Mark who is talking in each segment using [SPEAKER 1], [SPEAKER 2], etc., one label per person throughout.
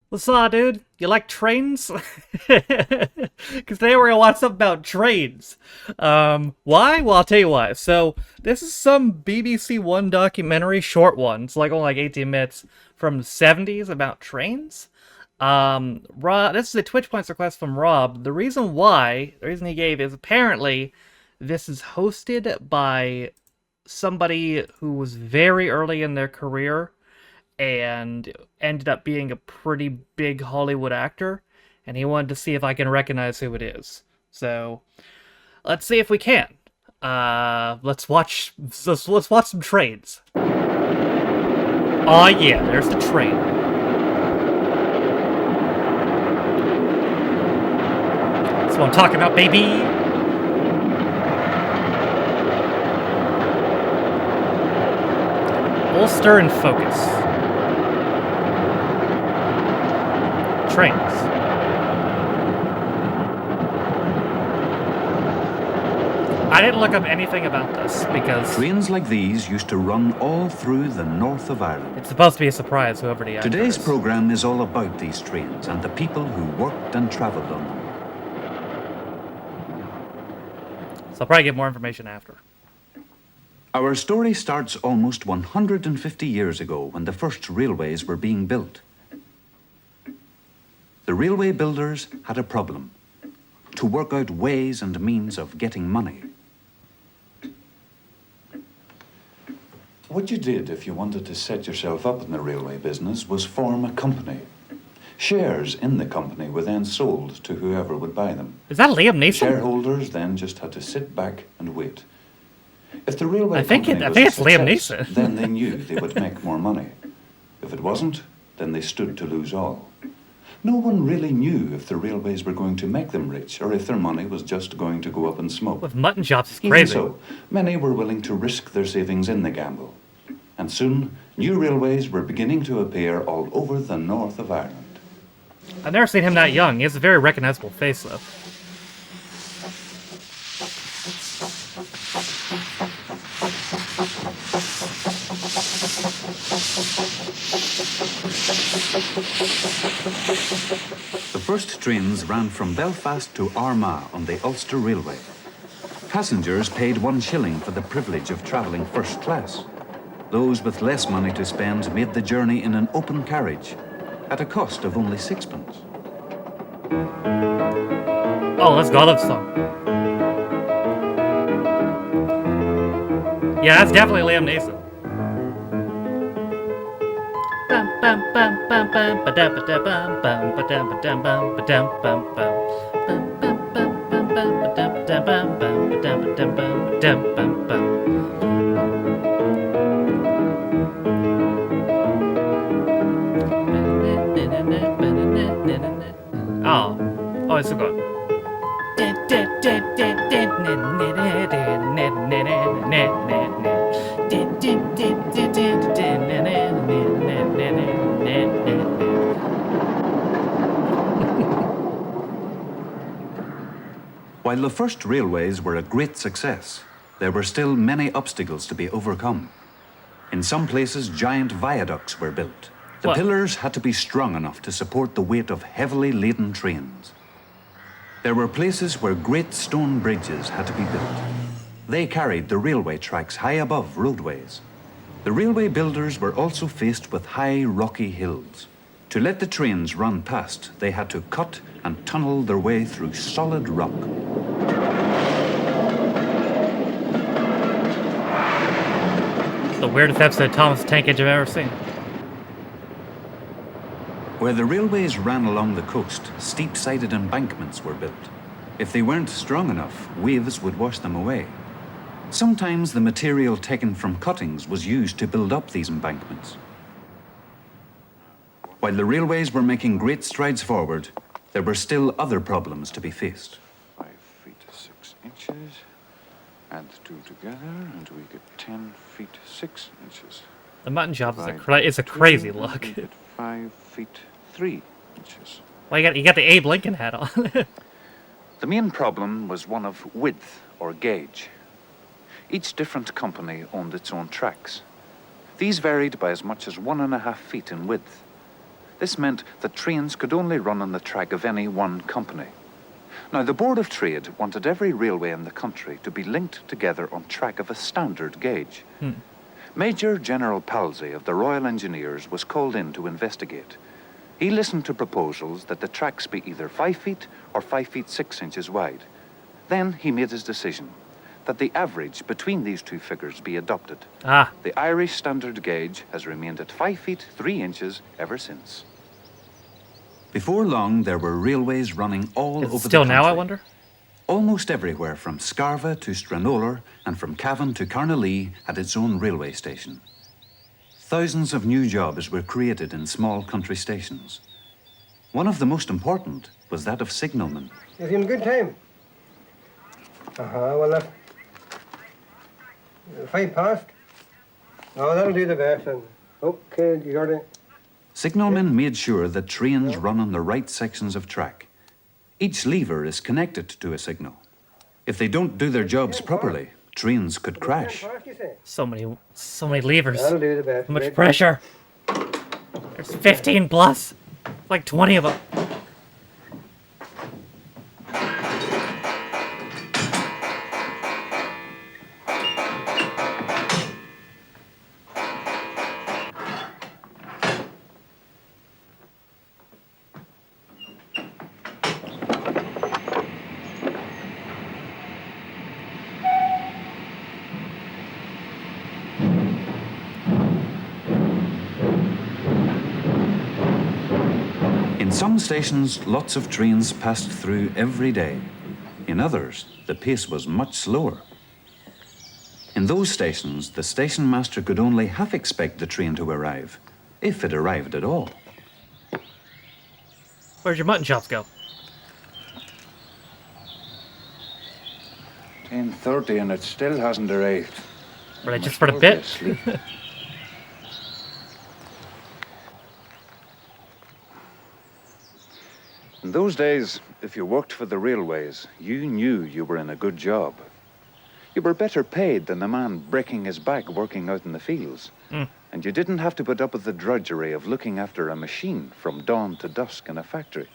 [SPEAKER 1] What's up, dude? You like trains? Because today we're gonna watch something about trains. Why? Well, I'll tell you why. So, this is some BBC One documentary, short one. It's like only like 18 minutes from the 70s about trains. Rob, this is a Twitch Points request from Rob. The reason he gave is apparently this is hosted by somebody who was very early in their career and ended up being a pretty big Hollywood actor, and he wanted to see if I can recognize who it is. So let's see if we can. Let's watch some trains. Oh yeah, there's the train. That's what I'm talking about, baby. Ulster in focus. Trains. I didn't look up anything about this because
[SPEAKER 2] Trains like these used to run all through the north of Ireland.
[SPEAKER 1] it's supposed to be a surprise, whoever the actor
[SPEAKER 2] Today's
[SPEAKER 1] is.
[SPEAKER 2] programme is all about these trains and the people who worked and travelled on them.
[SPEAKER 1] So I'll probably get more information after.
[SPEAKER 2] Our story starts almost 150 years ago when the first railways were being built. The railway builders had a problem: to work out ways and means of getting money.
[SPEAKER 3] What you did if you wanted to set yourself up in the railway business was form a company. Shares in the company were then sold to whoever would buy them.
[SPEAKER 1] Is that Liam Neeson?
[SPEAKER 3] Shareholders then just had to sit back and wait. If the railway
[SPEAKER 1] I think
[SPEAKER 3] company was a
[SPEAKER 1] it's Liam
[SPEAKER 3] success,
[SPEAKER 1] Neeson.
[SPEAKER 3] then they knew they would make more money. If it wasn't, then they stood to lose all. No one really knew if the railways were going to make them rich or if their money was just going to go up in smoke.
[SPEAKER 1] With mutton chops, it's
[SPEAKER 3] Even
[SPEAKER 1] crazy.
[SPEAKER 3] so, many were willing to risk their savings in the gamble. And soon, new railways were beginning to appear all over the north of Ireland.
[SPEAKER 1] I've never seen him that young. He has a very recognizable face, though.
[SPEAKER 2] The first trains ran from Belfast to Armagh on the Ulster Railway. Passengers paid 1 shilling for the privilege of travelling first class. Those with less money to spend made the journey in an open carriage at a cost of only sixpence.
[SPEAKER 1] Oh, that's Godov's song. Yeah, that's definitely Liam Neeson. Oh, it's so good.
[SPEAKER 2] While the first railways were a great success, there were still many obstacles to be overcome. In some places, giant viaducts were built. The
[SPEAKER 1] What?
[SPEAKER 2] pillars had to be strong enough to support the weight of heavily laden trains. There were places where great stone bridges had to be built. They carried the railway tracks high above roadways. The railway builders were also faced with high, rocky hills. To let the trains run past, they had to cut and tunnel their way through solid rock.
[SPEAKER 1] It's the weirdest episode of Thomas the Tank Engine I've ever seen.
[SPEAKER 2] Where the railways ran along the coast, steep-sided embankments were built. If they weren't strong enough, waves would wash them away. Sometimes the material taken from cuttings was used to build up these embankments. While the railways were making great strides forward, there were still other problems to be faced.
[SPEAKER 3] 5 feet 6 inches. Add the two together, and we get 10 feet 6 inches.
[SPEAKER 1] The mutton chops is
[SPEAKER 3] Divide
[SPEAKER 1] it's a
[SPEAKER 3] two,
[SPEAKER 1] crazy
[SPEAKER 3] and
[SPEAKER 1] look.
[SPEAKER 3] we get 5 feet 3 inches.
[SPEAKER 1] Well, you got the Abe Lincoln hat on.
[SPEAKER 3] The main problem was one of width or gauge. Each different company owned its own tracks. These varied by as much as 1.5 feet in width.
[SPEAKER 2] This meant that trains could only run on the track of any one company. Now, the Board of Trade wanted every railway in the country to be linked together on track of a standard gauge. Major General Palsy of the Royal Engineers was called in to investigate. He listened to proposals that the tracks be either 5 feet or 5 feet 6 inches wide. Then he made his decision that the average between these two figures be adopted. The Irish standard gauge has remained at 5 feet 3 inches ever since. Before long, there were railways running all over the country.
[SPEAKER 1] Still now, I wonder?
[SPEAKER 2] Almost everywhere from Scarva to Stranolar and from Cavan to Carnalee had its own railway station. Thousands of new jobs were created in small country stations. One of the most important was that of signalman.
[SPEAKER 4] Is he in good time? Well, that's 5 past. Oh, that'll do the best then. Okay, you got it.
[SPEAKER 2] Signalmen made sure that trains run on the right sections of track. Each lever is connected to a signal. If they don't do their jobs properly, trains could crash.
[SPEAKER 1] So many levers.
[SPEAKER 4] That'll do the best.
[SPEAKER 1] So much pressure. There's 15 plus. Like 20 of them.
[SPEAKER 2] In some stations, lots of trains passed through every day. In others, the pace was much slower. In those stations, the station master could only half expect the train to arrive, if it arrived at all.
[SPEAKER 1] Where'd your mutton chops go?
[SPEAKER 3] 10:30 and it still hasn't arrived.
[SPEAKER 1] Were they just for the bit?
[SPEAKER 2] In those days, if you worked for the railways, you knew you were in a good job. You were better paid than the man breaking his back working out in the fields. And you didn't have to put up with the drudgery of looking after a machine from dawn to dusk in a factory.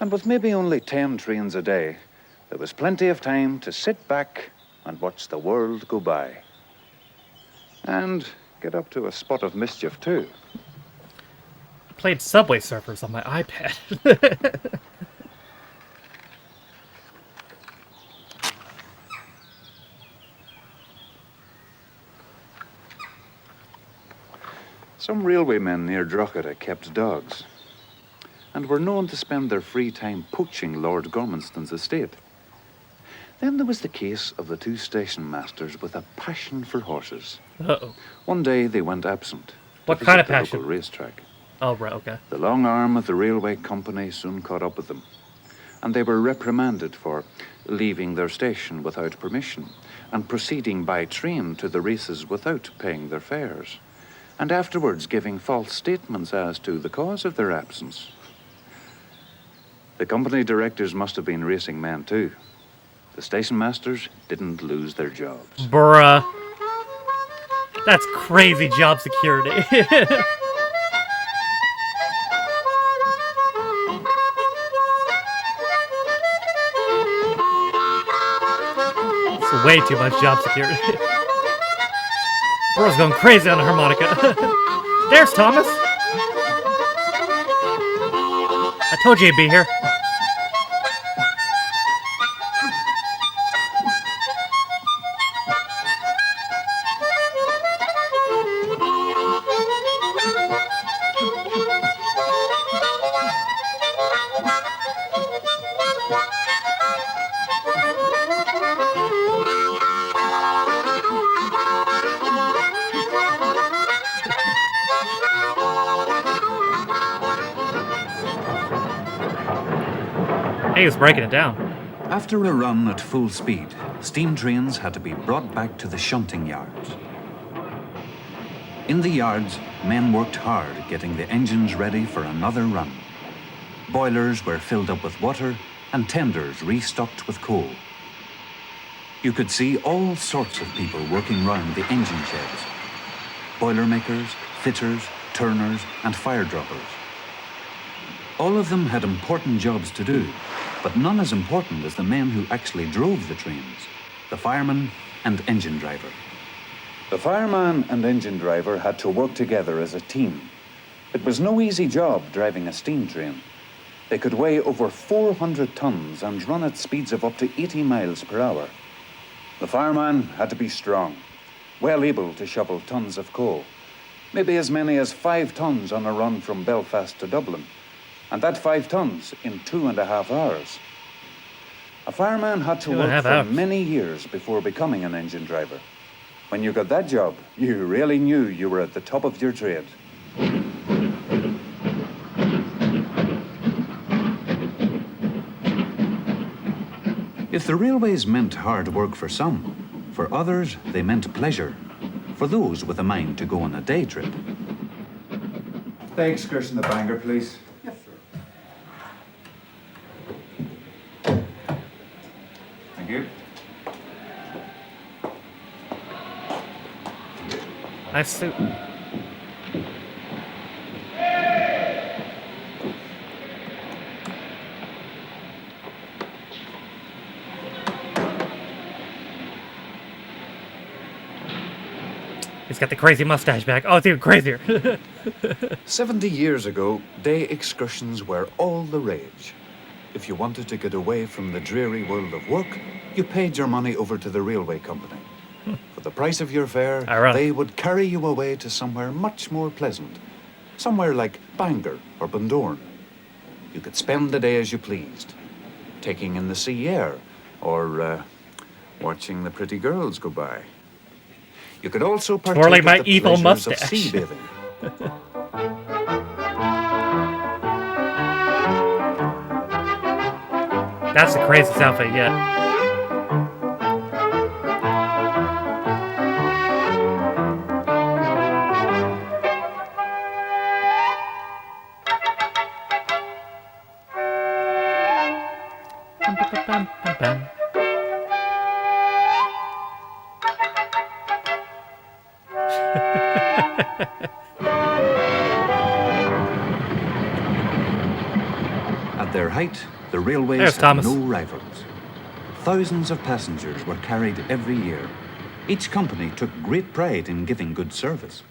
[SPEAKER 2] And with maybe only 10 trains a day, there was plenty of time to sit back and watch the world go by. And get up to a spot of mischief too.
[SPEAKER 1] I played Subway Surfers on my iPad.
[SPEAKER 2] Some railwaymen near Drogheda kept dogs and were known to spend their free time poaching Lord Gormanston's estate. Then there was the case of the 2 station masters with a passion for horses.
[SPEAKER 1] Uh-oh.
[SPEAKER 2] One day they went absent.
[SPEAKER 1] What
[SPEAKER 2] to
[SPEAKER 1] kind of
[SPEAKER 2] visit the
[SPEAKER 1] passion?
[SPEAKER 2] local racetrack.
[SPEAKER 1] Oh, right, okay.
[SPEAKER 2] The long arm of the railway company soon caught up with them, and they were reprimanded for leaving their station without permission and proceeding by train to the races without paying their fares, and afterwards giving false statements as to the cause of their absence. The company directors must have been racing men too. The station masters didn't lose their jobs.
[SPEAKER 1] Bruh. That's crazy job security. It's way too much job security. Bro's going crazy on the harmonica. There's Thomas. I told you he'd be here. He was breaking it down.
[SPEAKER 2] After a run at full speed, steam trains had to be brought back to the shunting yards. In the yards, men worked hard getting the engines ready for another run. Boilers were filled up with water and tenders restocked with coal. You could see all sorts of people working round the engine sheds. Boilermakers, fitters, turners and fire droppers. All of them had important jobs to do, but none as important as the men who actually drove the trains, the fireman and engine driver.
[SPEAKER 3] The fireman and engine driver had to work together as a team. It was no easy job driving a steam train. They could weigh over 400 tons and run at speeds of up to 80 miles per hour. The fireman had to be strong, well able to shovel tons of coal, maybe as many as 5 tons on a run from Belfast to Dublin, and that 5 tons in 2.5 hours. A fireman had to work for many years before becoming an engine driver. When you got that job, you really knew you were at the top of your trade.
[SPEAKER 2] If the railways meant hard work for some, for others they meant pleasure, for those with a mind to go on a day trip.
[SPEAKER 3] The excursion to Bangor, please.
[SPEAKER 2] Yes,
[SPEAKER 3] sir. Thank you.
[SPEAKER 1] Nice suit. He's got the crazy mustache back. Oh, it's even crazier.
[SPEAKER 3] 70 years ago, day excursions were all the rage. If you wanted to get away from the dreary world of work, you paid your money over to the railway company. For the price of your fare, they would carry you away to somewhere much more pleasant. Somewhere like Bangor or Bundoran. You could spend the day as you pleased, taking in the sea air or watching the pretty girls go by. You could also partake of the pleasures of sea bathing.
[SPEAKER 1] That's the craziest outfit yet.
[SPEAKER 2] At their height, the railways had no rivals. Thousands of passengers were carried every year. Each company took great pride in giving good service.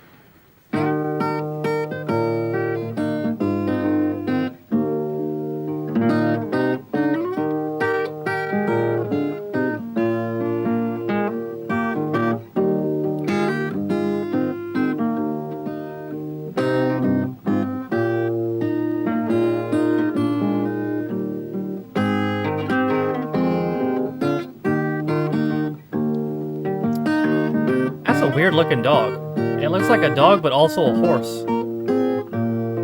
[SPEAKER 1] Weird looking dog. It looks like a dog, but also a horse.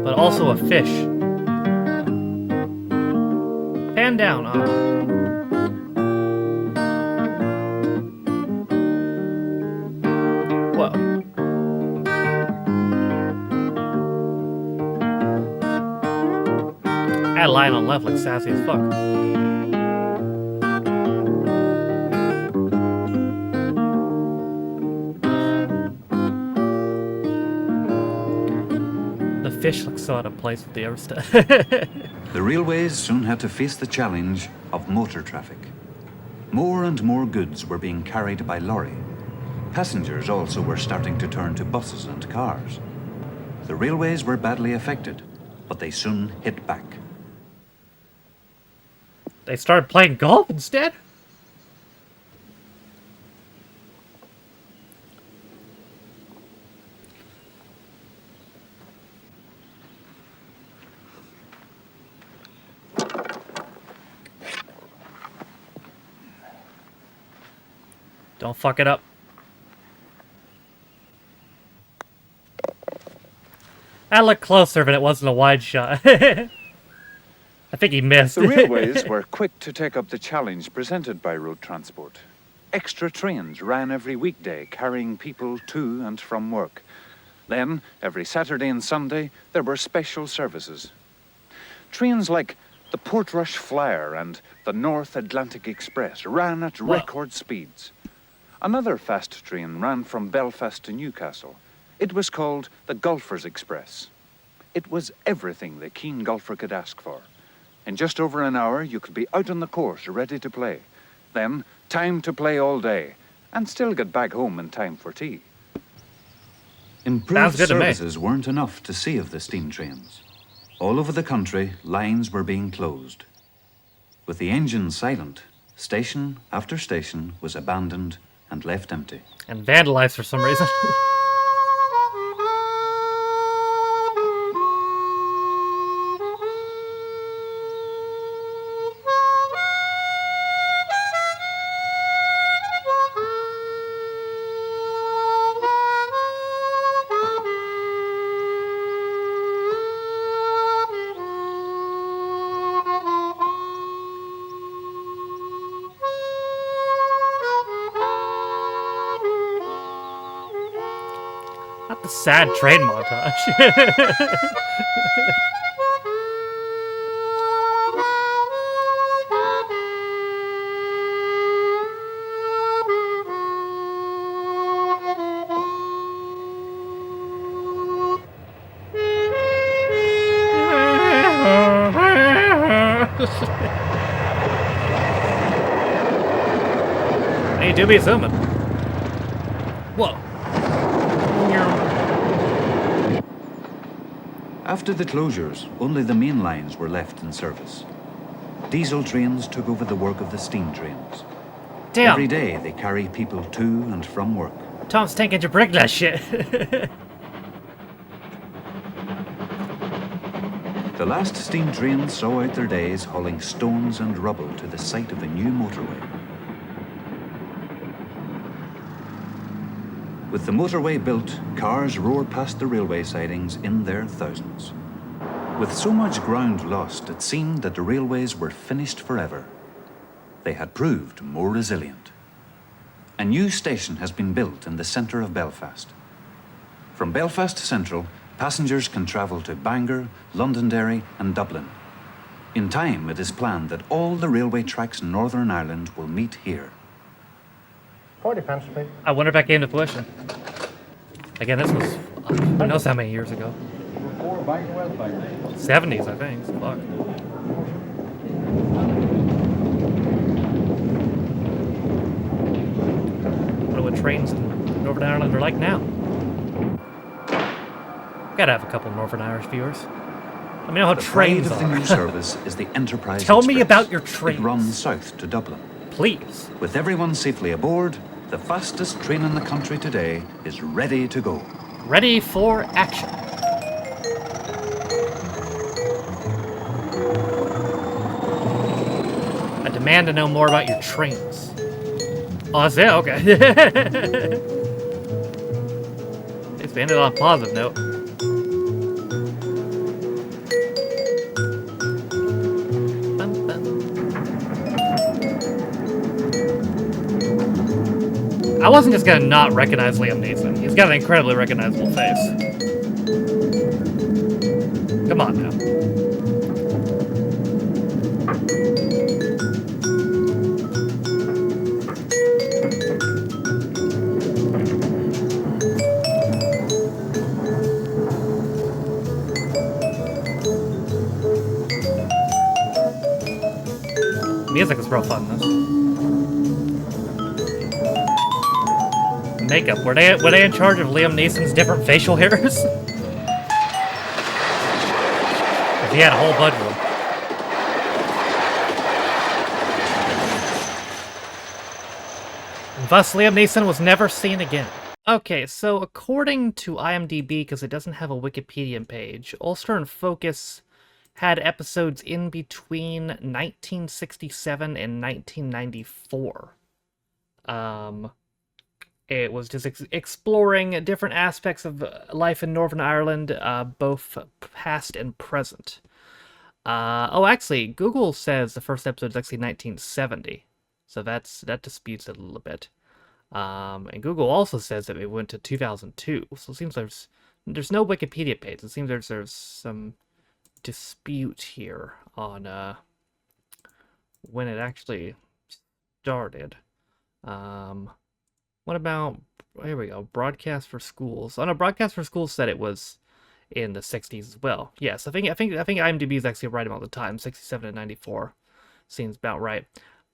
[SPEAKER 1] But also a fish. Pan down. Whoa. That line on left looks sassy as fuck. Fish looks so out of place with the other stuff.
[SPEAKER 2] The railways soon had to face the challenge of motor traffic. More and more goods were being carried by lorry. Passengers also were starting to turn to buses and cars. The railways were badly affected, but they soon hit back.
[SPEAKER 1] They started playing golf instead? Don't fuck it up. That looked closer, but it wasn't a wide shot. I think he missed.
[SPEAKER 3] The railways were quick to take up the challenge presented by road transport. Extra trains ran every weekday, carrying people to and from work. Then, every Saturday and Sunday, there were special services. Trains like the Portrush Flyer and the North Atlantic Express ran at record speeds. Another fast train ran from Belfast to Newcastle. It was called the Golfers Express. It was everything the keen golfer could ask for. In just over an hour, you could be out on the course ready to play. Then, time to play all day, and still get back home in time for tea.
[SPEAKER 2] Improved
[SPEAKER 1] good to me.
[SPEAKER 2] services weren't enough to save the steam trains. All over the country, lines were being closed. With the engines silent, station after station was abandoned and left empty.
[SPEAKER 1] And vandalized for some reason. Not the sad train montage. Hey, do be zooming. Whoa.
[SPEAKER 2] After the closures, only the main lines were left in service. Diesel trains took over the work of the steam trains.
[SPEAKER 1] Damn.
[SPEAKER 2] Every day they carry people to and from work.
[SPEAKER 1] Tom's taking your brick that shit.
[SPEAKER 2] The last steam trains saw out their days hauling stones and rubble to the site of a new motorway. With the motorway built, cars roar past the railway sidings in their thousands. With so much ground lost, it seemed that the railways were finished forever. They had proved more resilient. A new station has been built in the centre of Belfast. From Belfast Central, passengers can travel to Bangor, Londonderry and Dublin. In time, it is planned that all the railway tracks in Northern Ireland will meet here.
[SPEAKER 4] 40 pence, please.
[SPEAKER 1] I wonder if that came to fruition. Again, this was who knows how many years ago. 70s, I think. Fuck. I wonder what trains in Northern Ireland are like now. Gotta have a couple Northern Irish viewers. Let me know how
[SPEAKER 2] The
[SPEAKER 1] trains
[SPEAKER 2] pride of the new
[SPEAKER 1] are.
[SPEAKER 2] service is the Enterprise
[SPEAKER 1] Tell me
[SPEAKER 2] Express.
[SPEAKER 1] about your
[SPEAKER 2] It
[SPEAKER 1] trains.
[SPEAKER 2] runs south to Dublin.
[SPEAKER 1] Please.
[SPEAKER 2] With everyone safely aboard, the fastest train in the country today is ready to go.
[SPEAKER 1] Ready for action. I demand to know more about your trains. Oh, that's it? Okay. It's ended on a positive note. Bum, bum. I wasn't just gonna not recognize Liam Neeson. He's got an incredibly recognizable face. Come on now. Music is real fun though. Makeup. Were they in charge of Liam Neeson's different facial hairs? If he had a whole bunch of them. Thus, Liam Neeson was never seen again. Okay, so according to IMDb, because it doesn't have a Wikipedia page, Ulster and Focus had episodes in between 1967 and 1994. It was just exploring different aspects of life in Northern Ireland, both past and present. Actually, Google says the first episode is actually 1970, so that disputes it a little bit. And Google also says that it went to 2002, so it seems there's no Wikipedia page. It seems there's some dispute here on when it actually started. What about, here we go, Broadcast for Schools. Oh no, Broadcast for Schools said it was in the 60s as well. Yes, I think IMDb is actually right about the time. 67 and 94 seems about right.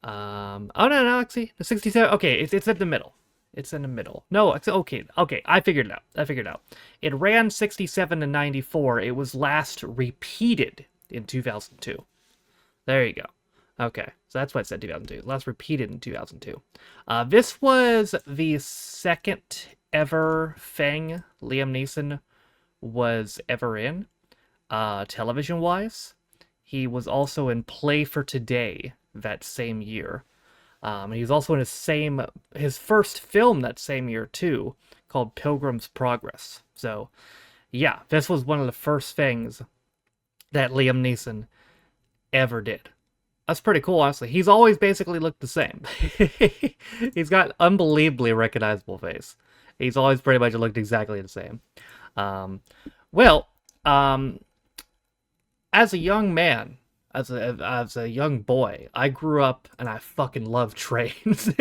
[SPEAKER 1] Oh no, actually, the 67. Okay, it's in the middle. It's in the middle. No, it's okay. I figured it out. It ran 67 to 94. It was last repeated in 2002. There you go. Okay, so that's why it said 2002. Last repeated in 2002. This was the second ever thing Liam Neeson was ever in, television-wise. He was also in Play for Today that same year. He was also in his first film that same year too, called Pilgrim's Progress. So, yeah, this was one of the first things that Liam Neeson ever did. That's pretty cool, honestly. He's always basically looked the same. He's got unbelievably recognizable face. He's always pretty much looked exactly the same. Well, as a young man, as a young boy, I grew up and I fucking love trains.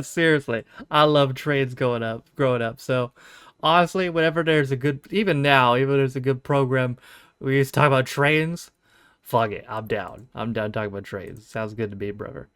[SPEAKER 1] Seriously, I love trains growing up. So honestly, whenever there's a good, even now, even there's a good program, we used to talk about trains. Fuck it, I'm down. I'm down talking about trains. Sounds good to me, brother.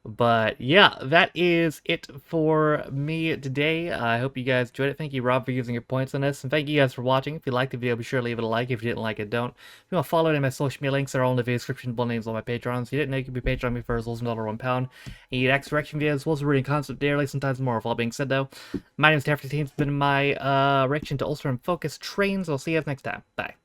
[SPEAKER 1] But yeah, that is it for me today. I hope you guys enjoyed it. Thank you, Rob, for using your points on this. And thank you guys for watching. If you liked the video, be sure to leave it a like. If you didn't like it, don't. If you want to follow any of my social media links, are all in the video description. Full names on my Patreon. So you didn't know you could be Patreon me for as little as £1. And you get X reaction videos, as well as reading concept daily, sometimes more. With all being said, though, my name is Taffy. It's been my reaction to Ulster and Focus Trains. I'll see you guys next time. Bye.